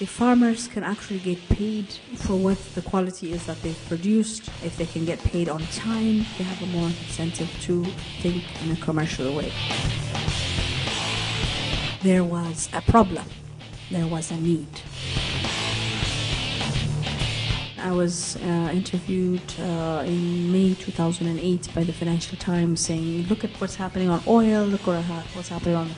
the farmers can actually get paid for what the quality is that they've produced. If they can get paid on time, they have a more incentive to think in a commercial way. There was a problem. There was a need. I was interviewed in May 2008 by the Financial Times saying, look at what's happening on oil, look at what's happening on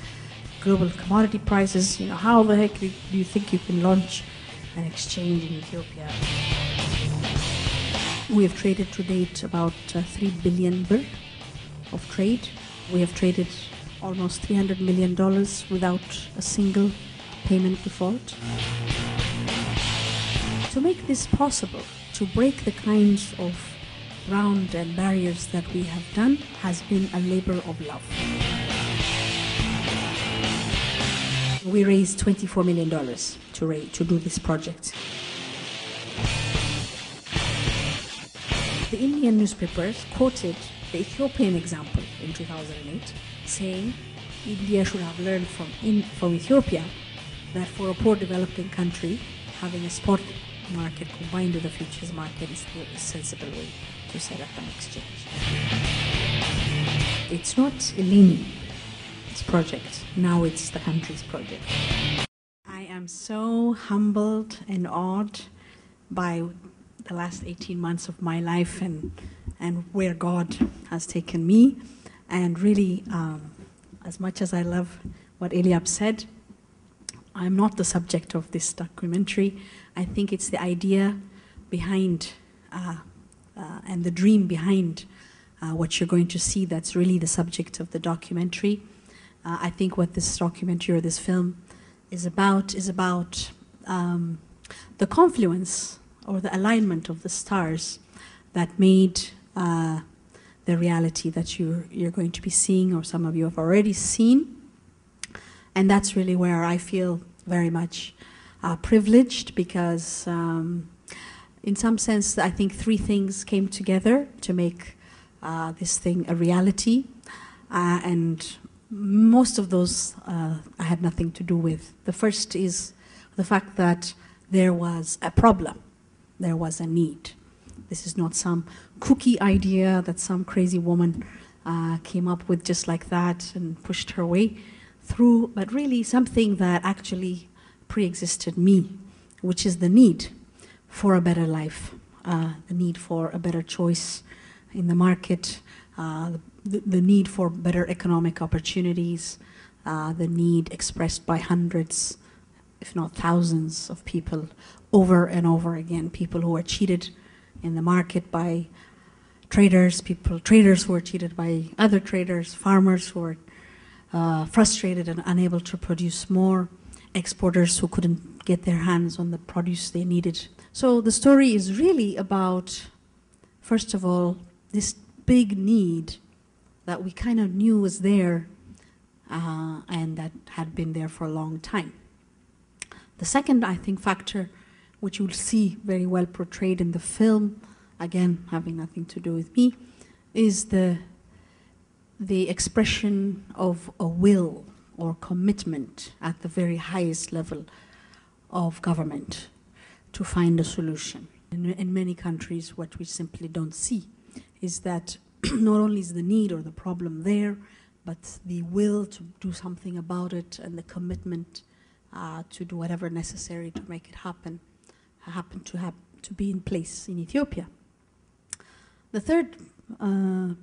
global commodity prices. You know, how the heck do you think you can launch an exchange in Ethiopia? We have traded to date about 3 billion birr of trade. We have traded almost $300 million without a single payment default. To make this possible, to break the kinds of ground and barriers that we have done, has been a labor of love. We raised $24 million to do this project. The Indian newspapers quoted the Ethiopian example in 2008, saying India should have learned from Ethiopia that for a poor developing country, having a spot market combined with a futures market is the sensible way to set up an exchange. It's not Eleni's project, now it's the country's project. I am so humbled and awed by the last 18 months of my life and where God has taken me. And really, as much as I love what Eliab said, I'm not the subject of this documentary. I think it's the idea behind and the dream behind what you're going to see that's really the subject of the documentary. I think what this documentary or this film is about the confluence or the alignment of the stars that made the reality that you're going to be seeing, or some of you have already seen. And that's really where I feel very much privileged, because in some sense I think three things came together to make this thing a reality, and most of those I had nothing to do with. The first is the fact that there was a problem, there was a need. This is not some kooky idea that some crazy woman came up with just like that and pushed her way through, but really something that actually pre-existed me, which is the need for a better life, the need for a better choice in the market, the need for better economic opportunities, the need expressed by hundreds, if not thousands of people over and over again, people who are cheated in the market by traders, traders who are cheated by other traders, farmers who are frustrated and unable to produce more, exporters who couldn't get their hands on the produce they needed. So the story is really about, first of all, this big need that we kind of knew was there and that had been there for a long time. The second, I think, factor, which you'll see very well portrayed in the film, again, having nothing to do with me, is the expression of a will or commitment at the very highest level of government to find a solution. In many countries, what we simply don't see is that not only is the need or the problem there, but the will to do something about it and the commitment to do whatever necessary to make it happen to be in place in Ethiopia. The third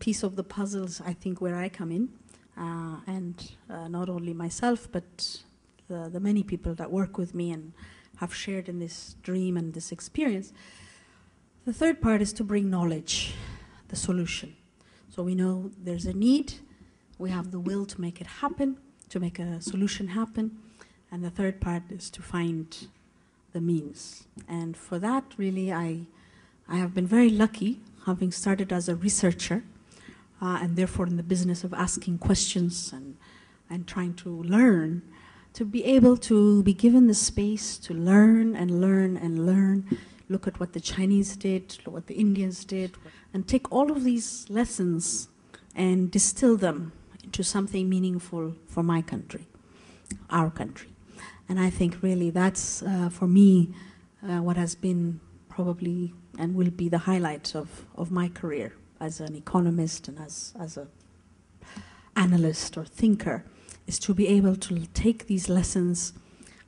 piece of the puzzle is, I think, where I come in, and not only myself, but the many people that work with me and have shared in this dream and this experience. The third part is to bring knowledge, the solution. So we know there's a need, we have the will to make it happen, to make a solution happen, and the third part is to find the means. And for that, really, I have been very lucky, having started as a researcher, and therefore in the business of asking questions and trying to learn, to be able to be given the space to learn and learn and learn, look at what the Chinese did, look what the Indians did, and take all of these lessons and distill them into something meaningful for my country, our country. And I think really that's, for me, what has been probably and will be the highlight of my career as an economist and as an analyst or thinker, is to be able to take these lessons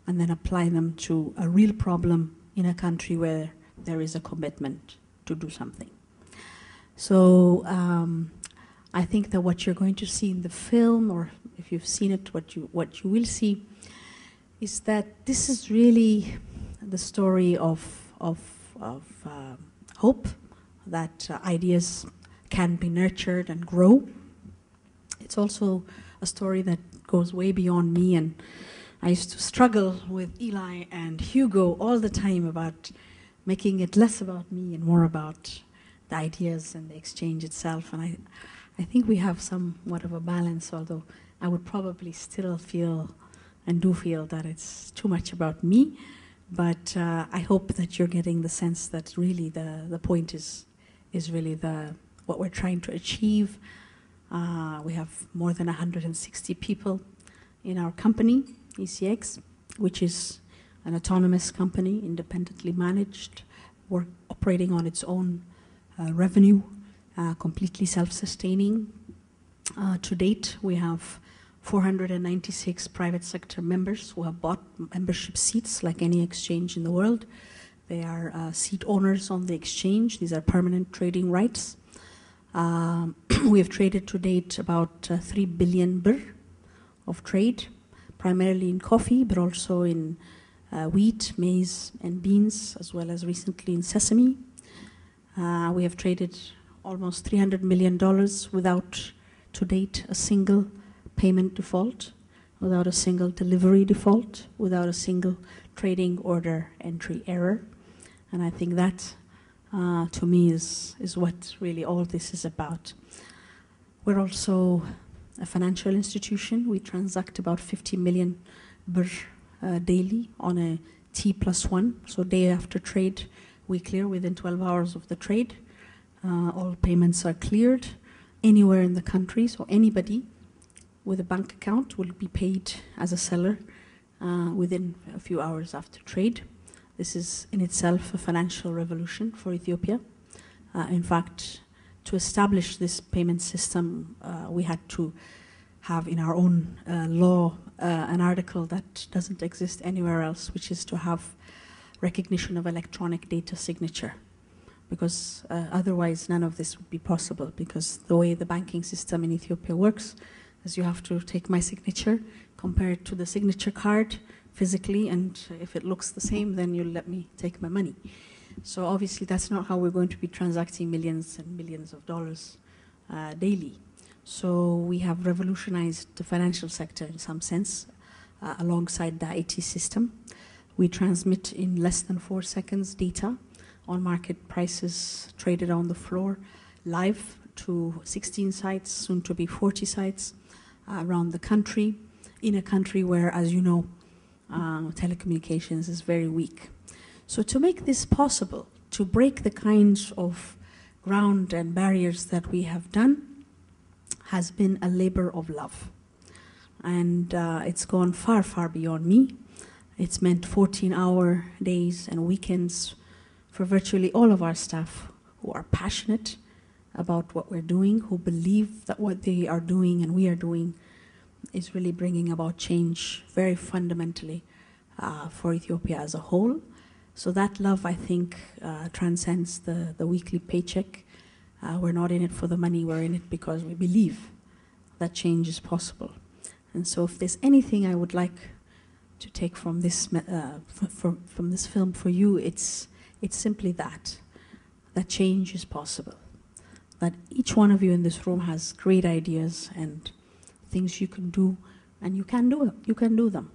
and then apply them to a real problem in a country where there is a commitment to do something. So I think that what you're going to see in the film, or if you've seen it, what you will see, is that this is really the story of hope, that ideas can be nurtured and grow. It's also a story that goes way beyond me, and I used to struggle with Eli and Hugo all the time about making it less about me and more about the ideas and the exchange itself. And I think we have somewhat of a balance, although I would probably still feel and do feel that it's too much about me. But I hope that you're getting the sense that really the point is really what we're trying to achieve. We have more than 160 people in our company, ECX, which is an autonomous company, independently managed, operating on its own revenue, completely self-sustaining. To date, we have 496 private sector members who have bought membership seats like any exchange in the world. They are seat owners on the exchange. These are permanent trading rights. We have traded to date about 3 billion birr of trade, primarily in coffee, but also in wheat, maize, and beans, as well as recently in sesame. We have traded almost $300 million without, to date, a single payment default, without a single delivery default, without a single trading order entry error. And I think that, to me, is what really all this is about. We're also a financial institution. We transact about 50 million birr daily on a T+1, so day after trade we clear within 12 hours of the trade. All payments are cleared anywhere in the country, so anybody with a bank account will be paid as a seller within a few hours after trade. This is in itself a financial revolution for Ethiopia. In fact, to establish this payment system, we had to have in our own law an article that doesn't exist anywhere else, which is to have recognition of electronic data signature. Because otherwise none of this would be possible, because the way the banking system in Ethiopia works is you have to take my signature, compare it to the signature card physically, and if it looks the same, then you'll let me take my money. So obviously that's not how we're going to be transacting millions and millions of dollars daily. So we have revolutionized the financial sector in some sense, alongside the IT system. We transmit in less than 4 seconds data on market prices traded on the floor, live to 16 sites, soon to be 40 sites around the country, in a country where, as you know, telecommunications is very weak. So to make this possible, to break the kinds of ground and barriers that we have done, has been a labor of love. And it's gone far, far beyond me. It's meant 14-hour days and weekends for virtually all of our staff who are passionate about what we're doing, who believe that what they are doing and we are doing is really bringing about change very fundamentally for Ethiopia as a whole. So that love, I think, transcends the weekly paycheck. We're not in it for the money, we're in it because we believe that change is possible. And so if there's anything I would like to take from this, from this film for you, it's simply that change is possible. That each one of you in this room has great ideas and things you can do, and you can do them.